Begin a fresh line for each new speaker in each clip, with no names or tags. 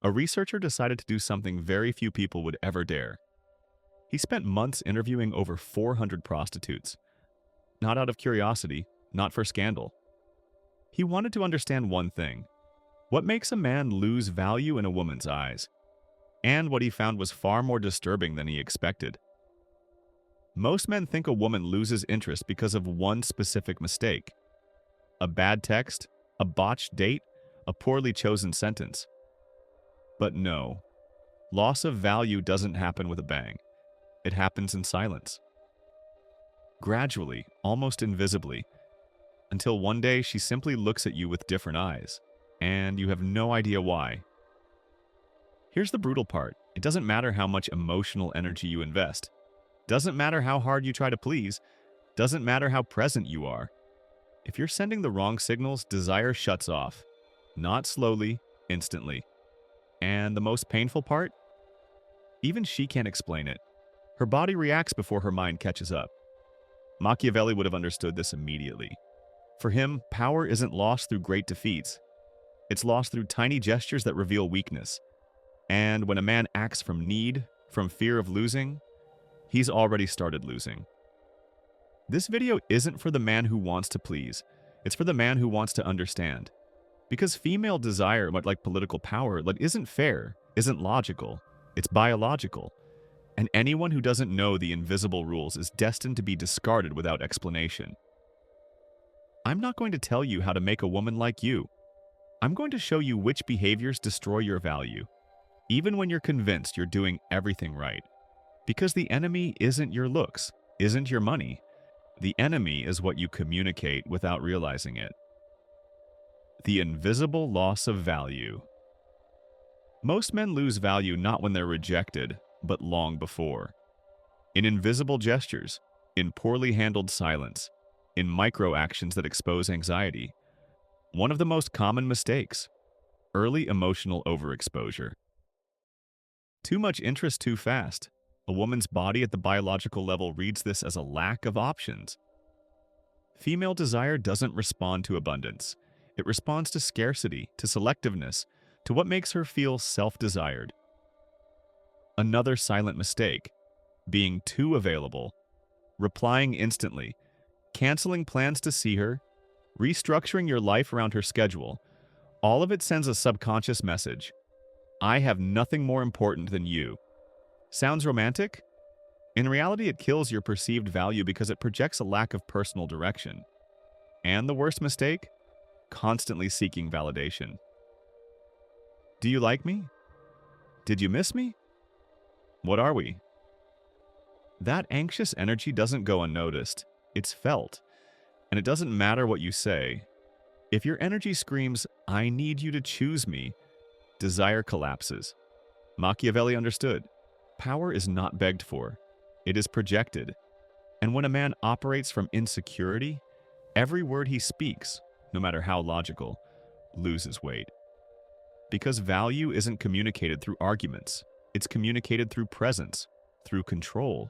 a researcher decided to do something very few people would ever dare. He spent months interviewing over 400 prostitutes, not out of curiosity, not for scandal. He wanted to understand one thing: what makes a man lose value in a woman's eyes? And what he found was far more disturbing than he expected. Most men think a woman loses interest because of one specific mistake: a bad text, a botched date, a poorly chosen sentence. But no, loss of value doesn't happen with a bang. It happens in silence. Gradually, almost invisibly, until one day she simply looks at you with different eyes, and you have no idea why. Here's the brutal part: it doesn't matter how much emotional energy you invest, doesn't matter how hard you try to please, doesn't matter how present you are. If you're sending the wrong signals, desire shuts off. Not slowly, instantly. And the most painful part? Even she can't explain it. Her body reacts before her mind catches up. Machiavelli would have understood this immediately. For him, power isn't lost through great defeats. It's lost through tiny gestures that reveal weakness. And when a man acts from need, from fear of losing, he's already started losing. This video isn't for the man who wants to please. It's for the man who wants to understand. Because female desire, much like political power, isn't fair, isn't logical. It's biological. And anyone who doesn't know the invisible rules is destined to be discarded without explanation. I'm not going to tell you how to make a woman like you. I'm going to show you which behaviors destroy your value, even when you're convinced you're doing everything right. Because the enemy isn't your looks, isn't your money. The enemy is what you communicate without realizing it. The invisible loss of value. Most men lose value not when they're rejected, but long before. In invisible gestures, in poorly handled silence, in micro-actions that expose anxiety. One of the most common mistakes: early emotional overexposure. Too much interest too fast. A woman's body at the biological level reads this as a lack of options. Female desire doesn't respond to abundance. It responds to scarcity, to selectiveness, to what makes her feel self-desired. Another silent mistake: being too available, replying instantly, canceling plans to see her, restructuring your life around her schedule. All of it sends a subconscious message: I have nothing more important than you. Sounds romantic? In reality, it kills your perceived value because it projects a lack of personal direction. And the worst mistake? Constantly seeking validation. Do you like me? Did you miss me? What are we? That anxious energy doesn't go unnoticed. It's felt. And it doesn't matter what you say. If your energy screams, I need you to choose me, desire collapses. Machiavelli understood. Power is not begged for. It is projected. And when a man operates from insecurity, every word he speaks, no matter how logical, loses weight. Because value isn't communicated through arguments. It's communicated through presence, through control,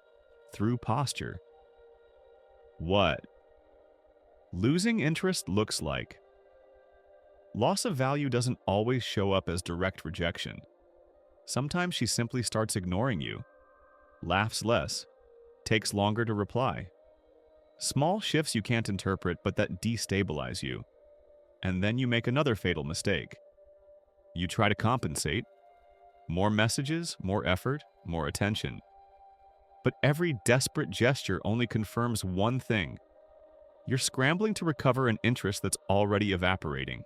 through posture. What losing interest looks like. Loss of value doesn't always show up as direct rejection. Sometimes she simply starts ignoring you, laughs less, takes longer to reply. Small shifts you can't interpret but that destabilize you. And then you make another fatal mistake. You try to compensate. More messages, more effort, more attention. But every desperate gesture only confirms one thing: you're scrambling to recover an interest that's already evaporating.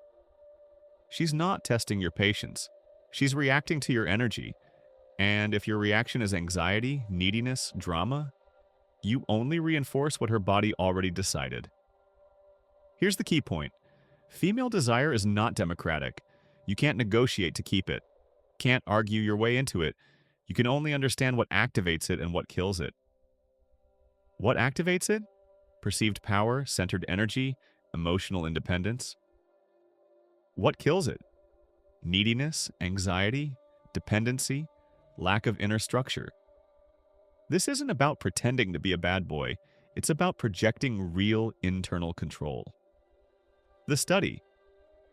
She's not testing your patience. She's reacting to your energy. And if your reaction is anxiety, neediness, drama, you only reinforce what her body already decided. Here's the key point. Female desire is not democratic. You can't negotiate to keep it. Can't argue your way into it. You can only understand what activates it and what kills it. What activates it? Perceived power, centered energy, emotional independence. What kills it? Neediness, anxiety, dependency, lack of inner structure. This isn't about pretending to be a bad boy. It's about projecting real internal control. The study.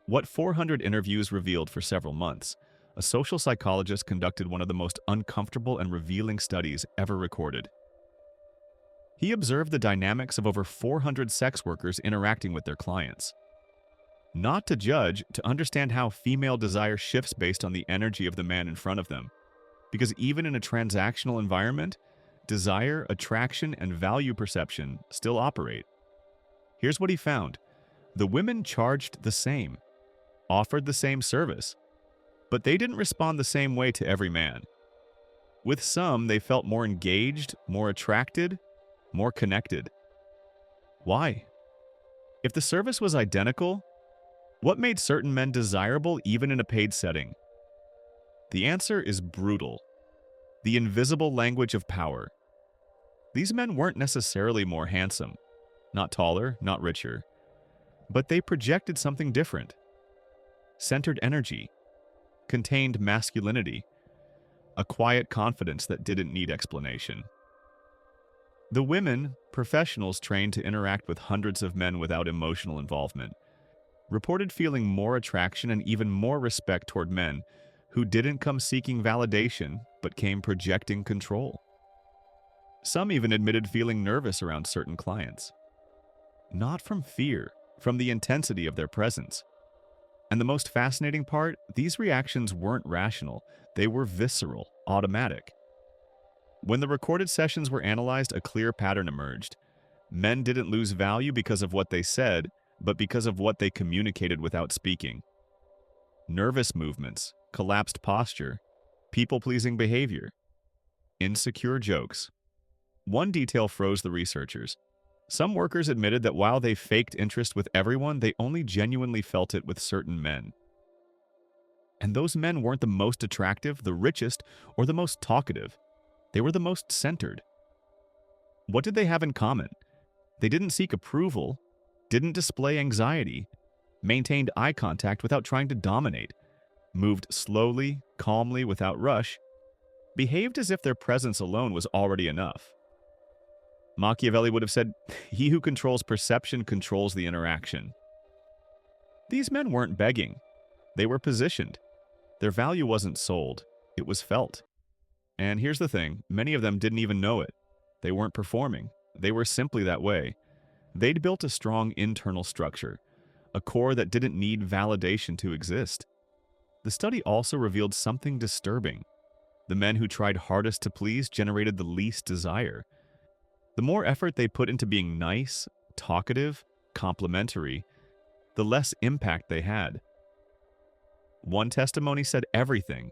What 400 interviews revealed for several months. a social psychologist conducted one of the most uncomfortable and revealing studies ever recorded. He observed the dynamics of over 400 sex workers interacting with their clients. Not to judge, to understand how female desire shifts based on the energy of the man in front of them. Because even in a transactional environment, desire, attraction, and value perception still operate. Here's what he found. The women charged the same, offered the same service, but they didn't respond the same way to every man. With some, they felt more engaged, more attracted, more connected. Why? If the service was identical, what made certain men desirable even in a paid setting? The answer is brutal. The invisible language of power. These men weren't necessarily more handsome, not taller, not richer, but they projected something different. Centered energy, contained masculinity, a quiet confidence that didn't need explanation. The women, professionals trained to interact with hundreds of men without emotional involvement, reported feeling more attraction and even more respect toward men who didn't come seeking validation but came projecting control. Some even admitted feeling nervous around certain clients. Not from fear, from the intensity of their presence. And the most fascinating part, these reactions weren't rational, they were visceral, automatic. When the recorded sessions were analyzed, a clear pattern emerged. Men didn't lose value because of what they said, but because of what they communicated without speaking. Nervous movements, collapsed posture, people-pleasing behavior, insecure jokes. One detail froze the researchers. Some workers admitted that while they faked interest with everyone, they only genuinely felt it with certain men. And those men weren't the most attractive, the richest, or the most talkative. They were the most centered. What did they have in common? They didn't seek approval, didn't display anxiety, maintained eye contact without trying to dominate, moved slowly, calmly, without rush, behaved as if their presence alone was already enough. Machiavelli would have said, "He who controls perception controls the interaction." These men weren't begging. They were positioned. Their value wasn't sold. It was felt. And here's the thing, many of them didn't even know it. They weren't performing. They were simply that way. They'd built a strong internal structure, a core that didn't need validation to exist. The study also revealed something disturbing. The men who tried hardest to please generated the least desire. The more effort they put into being nice, talkative, complimentary, the less impact they had. One testimony said everything.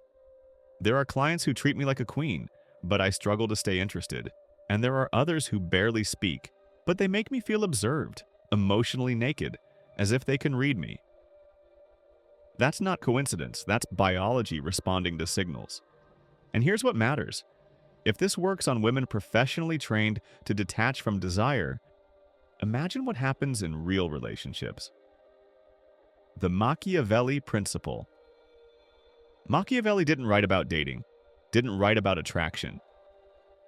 There are clients who treat me like a queen, but I struggle to stay interested. And there are others who barely speak, but they make me feel observed, emotionally naked, as if they can read me. That's not coincidence, that's biology responding to signals. And here's what matters. If this works on women professionally trained to detach from desire, imagine what happens in real relationships. The Machiavelli principle. Machiavelli didn't write about dating, didn't write about attraction.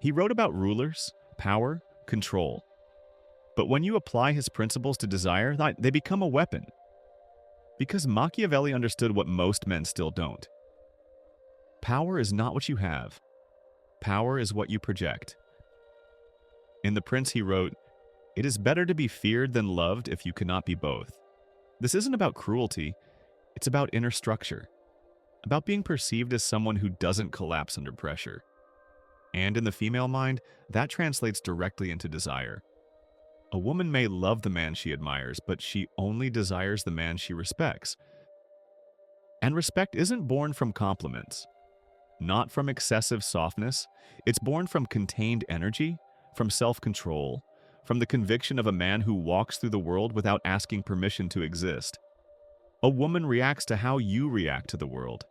He wrote about rulers, power, control. But when you apply his principles to desire, they become a weapon. Because Machiavelli understood what most men still don't. Power is not what you have. Power is what you project. In The Prince, he wrote, "It is better to be feared than loved if you cannot be both." This isn't about cruelty, it's about inner structure. About being perceived as someone who doesn't collapse under pressure. And in the female mind, that translates directly into desire. A woman may love the man she admires, but she only desires the man she respects. And respect isn't born from compliments, not from excessive softness. It's born from contained energy, from self-control, from the conviction of a man who walks through the world without asking permission to exist. A woman reacts to how you react to the world.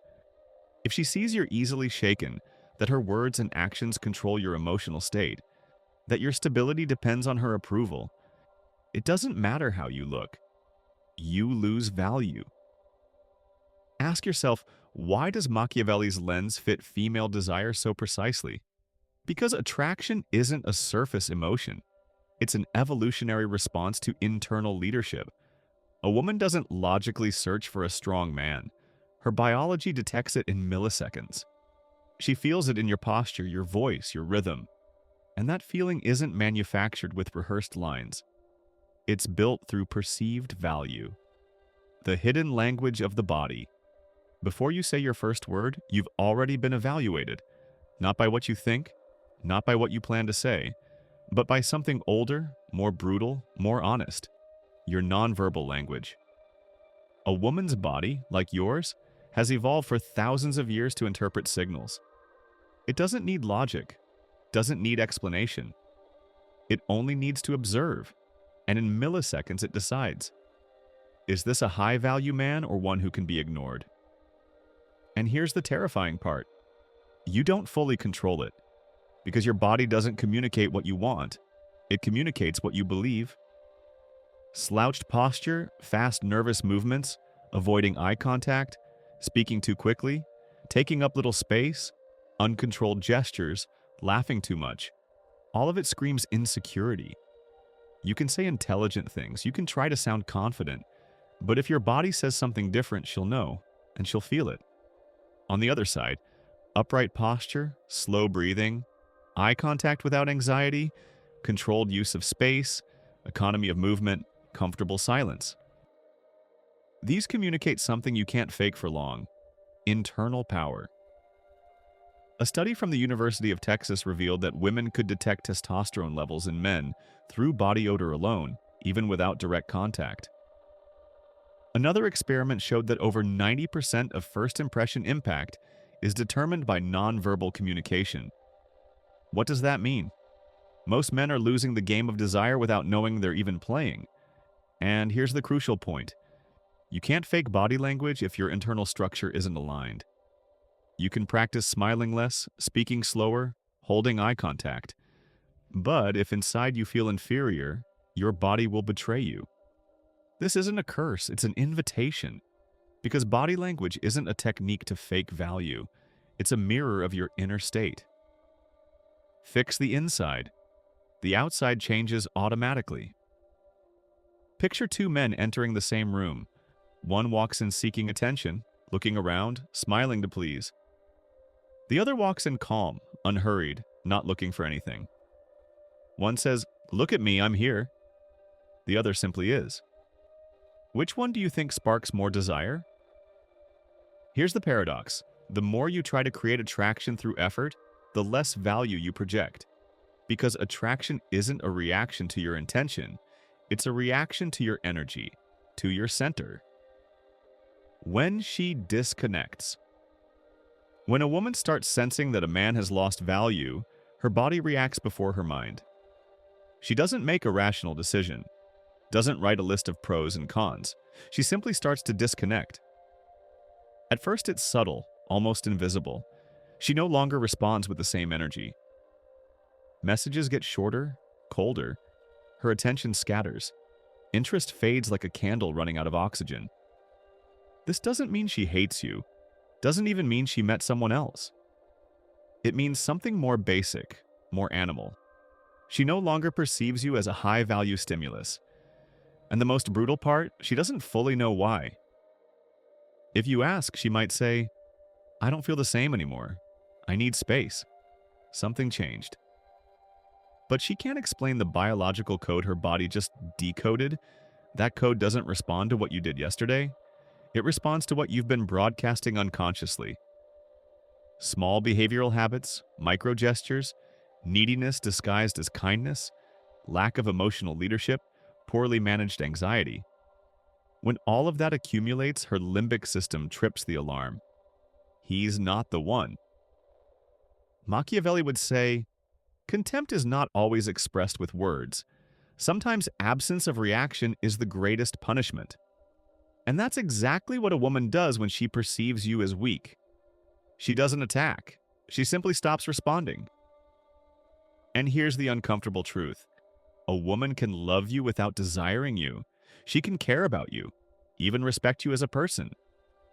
If she sees you're easily shaken, that her words and actions control your emotional state, that your stability depends on her approval, it doesn't matter how you look. You lose value. Ask yourself, why does Machiavelli's lens fit female desire so precisely? Because attraction isn't a surface emotion. It's an evolutionary response to internal leadership. A woman doesn't logically search for a strong man. Her biology detects it in milliseconds. She feels it in your posture, your voice, your rhythm. And that feeling isn't manufactured with rehearsed lines. It's built through perceived value. The hidden language of the body. Before you say your first word, you've already been evaluated. Not by what you think, not by what you plan to say, but by something older, more brutal, more honest. Your nonverbal language. A woman's body, like yours, has evolved for thousands of years to interpret signals. It doesn't need logic, doesn't need explanation. It only needs to observe, and in milliseconds it decides. Is this a high-value man or one who can be ignored? And here's the terrifying part. You don't fully control it, because your body doesn't communicate what you want. It communicates what you believe. Slouched posture, fast nervous movements, avoiding eye contact, speaking too quickly, taking up little space, uncontrolled gestures, laughing too much. All of it screams insecurity. You can say intelligent things, you can try to sound confident, but if your body says something different, she'll know, and she'll feel it. On the other side, upright posture, slow breathing, eye contact without anxiety, controlled use of space, economy of movement, comfortable silence. These communicate something you can't fake for long: internal power. A study from the University of Texas revealed that women could detect testosterone levels in men through body odor alone, even without direct contact. Another experiment showed that over 90% of first impression impact is determined by nonverbal communication. What does that mean? Most men are losing the game of desire without knowing they're even playing. And here's the crucial point. You can't fake body language if your internal structure isn't aligned. You can practice smiling less, speaking slower, holding eye contact. But if inside you feel inferior, your body will betray you. This isn't a curse, it's an invitation. Because body language isn't a technique to fake value. It's a mirror of your inner state. Fix the inside. The outside changes automatically. Picture two men entering the same room. One walks in seeking attention, looking around, smiling to please. The other walks in calm, unhurried, not looking for anything. One says, "Look at me, I'm here." The other simply is. Which one do you think sparks more desire? Here's the paradox. The more you try to create attraction through effort, the less value you project. Because attraction isn't a reaction to your intention, it's a reaction to your energy, to your center. When she disconnects. When a woman starts sensing that a man has lost value, her body reacts before her mind. She doesn't make a rational decision, doesn't write a list of pros and cons. She simply starts to disconnect. At first it's subtle, almost invisible. She no longer responds with the same energy. Messages get shorter, colder. Her attention scatters. Interest fades like a candle running out of oxygen. This doesn't mean she hates you. Doesn't even mean she met someone else. It means something more basic, more animal. She no longer perceives you as a high-value stimulus. And the most brutal part, she doesn't fully know why. If you ask, she might say, "I don't feel the same anymore. I need space. Something changed." But she can't explain the biological code her body just decoded. That code doesn't respond to what you did yesterday. It responds to what you've been broadcasting unconsciously. Small behavioral habits, micro gestures, neediness disguised as kindness, lack of emotional leadership, poorly managed anxiety. When all of that accumulates, her limbic system trips the alarm. He's not the one. Machiavelli would say, contempt is not always expressed with words. Sometimes absence of reaction is the greatest punishment. And that's exactly what a woman does when she perceives you as weak. She doesn't attack. She simply stops responding. And here's the uncomfortable truth. A woman can love you without desiring you. She can care about you, even respect you as a person.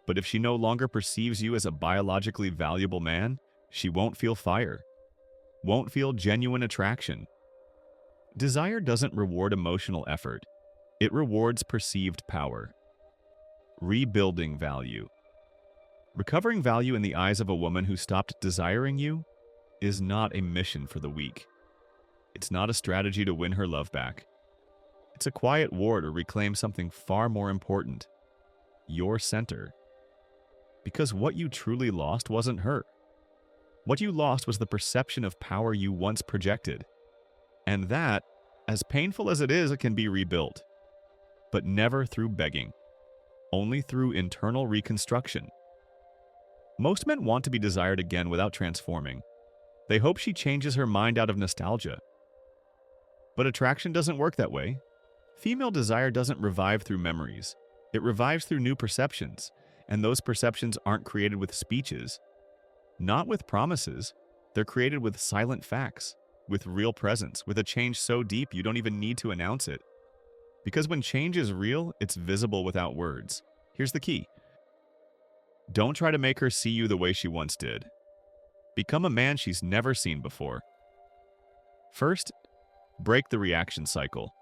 But if she no longer perceives you as a biologically valuable man, she won't feel fire, won't feel genuine attraction. Desire doesn't reward emotional effort. It rewards perceived power. Rebuilding value. Recovering value in the eyes of a woman who stopped desiring you is not a mission for the weak. It's not a strategy to win her love back. It's a quiet war to reclaim something far more important: your center. Because what you truly lost wasn't her. What you lost was the perception of power you once projected. And that, as painful as it can be rebuilt. But never through begging. Only through internal reconstruction. Most men want to be desired again without transforming. They hope she changes her mind out of nostalgia. But attraction doesn't work that way. Female desire doesn't revive through memories. It revives through new perceptions, and those perceptions aren't created with speeches. Not with promises. They're created with silent facts, with real presence, with a change so deep you don't even need to announce it. Because when change is real, it's visible without words. Here's the key. Don't try to make her see you the way she once did. Become a man she's never seen before. First, break the reaction cycle.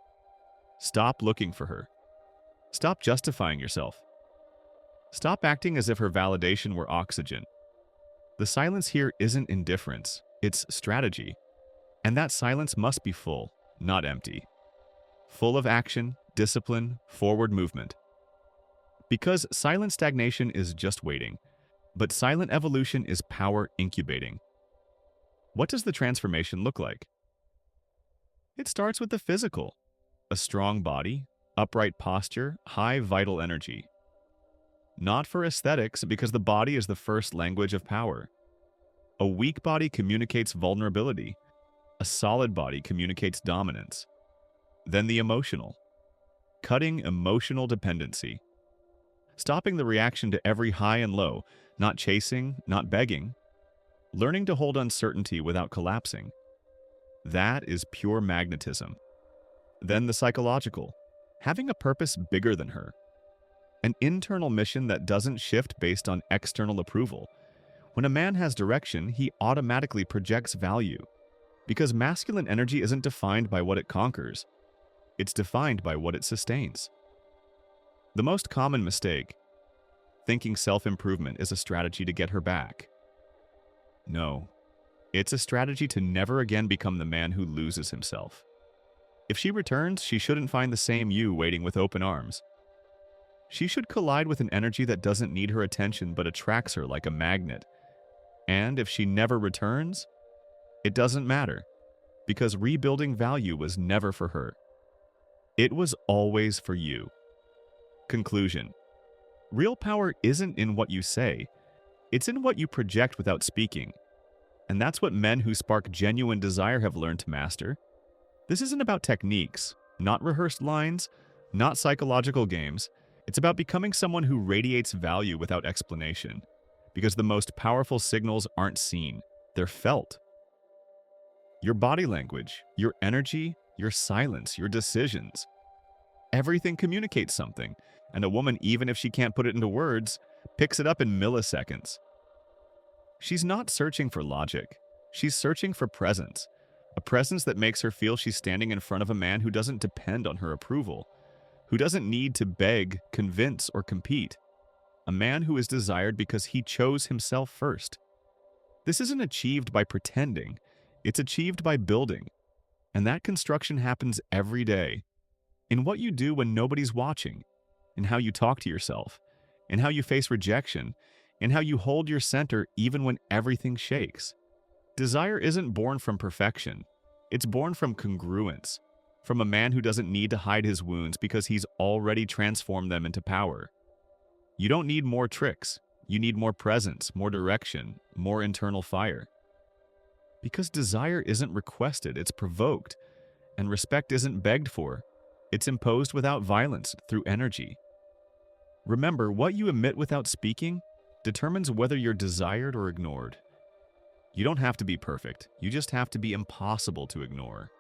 Stop looking for her. Stop justifying yourself. Stop acting as if her validation were oxygen. The silence here isn't indifference, it's strategy. And that silence must be full, not empty. Full of action, discipline, forward movement. Because silent stagnation is just waiting, but silent evolution is power incubating. What does the transformation look like? It starts with the physical. A strong body, upright posture, high vital energy. Not for aesthetics, because the body is the first language of power. A weak body communicates vulnerability. A solid body communicates dominance. Then the emotional. Cutting emotional dependency. Stopping the reaction to every high and low, not chasing, not begging. Learning to hold uncertainty without collapsing. That is pure magnetism. Then the psychological. Having a purpose bigger than her. An internal mission that doesn't shift based on external approval. When a man has direction, he automatically projects value. Because masculine energy isn't defined by what it conquers. It's defined by what it sustains. The most common mistake, thinking self-improvement is a strategy to get her back. No, it's a strategy to never again become the man who loses himself. If she returns, she shouldn't find the same you waiting with open arms. She should collide with an energy that doesn't need her attention but attracts her like a magnet. And if she never returns, it doesn't matter, because rebuilding value was never for her. It was always for you. Conclusion. Real power isn't in what you say, it's in what you project without speaking. And that's what men who spark genuine desire have learned to master. This isn't about techniques, not rehearsed lines, not psychological games. It's about becoming someone who radiates value without explanation. Because the most powerful signals aren't seen, they're felt. Your body language, your energy, your silence, your decisions. Everything communicates something, and a woman, even if she can't put it into words, picks it up in milliseconds. She's not searching for logic. She's searching for presence. A presence that makes her feel she's standing in front of a man who doesn't depend on her approval, who doesn't need to beg, convince, or compete. A man who is desired because he chose himself first. This isn't achieved by pretending. It's achieved by building. And that construction happens every day. In what you do when nobody's watching, in how you talk to yourself, in how you face rejection, in how you hold your center even when everything shakes. Desire isn't born from perfection. It's born from congruence, from a man who doesn't need to hide his wounds because he's already transformed them into power. You don't need more tricks. You need more presence, more direction, more internal fire. Because desire isn't requested, it's provoked. And respect isn't begged for. It's imposed without violence, through energy. Remember, what you emit without speaking determines whether you're desired or ignored. You don't have to be perfect. You just have to be impossible to ignore.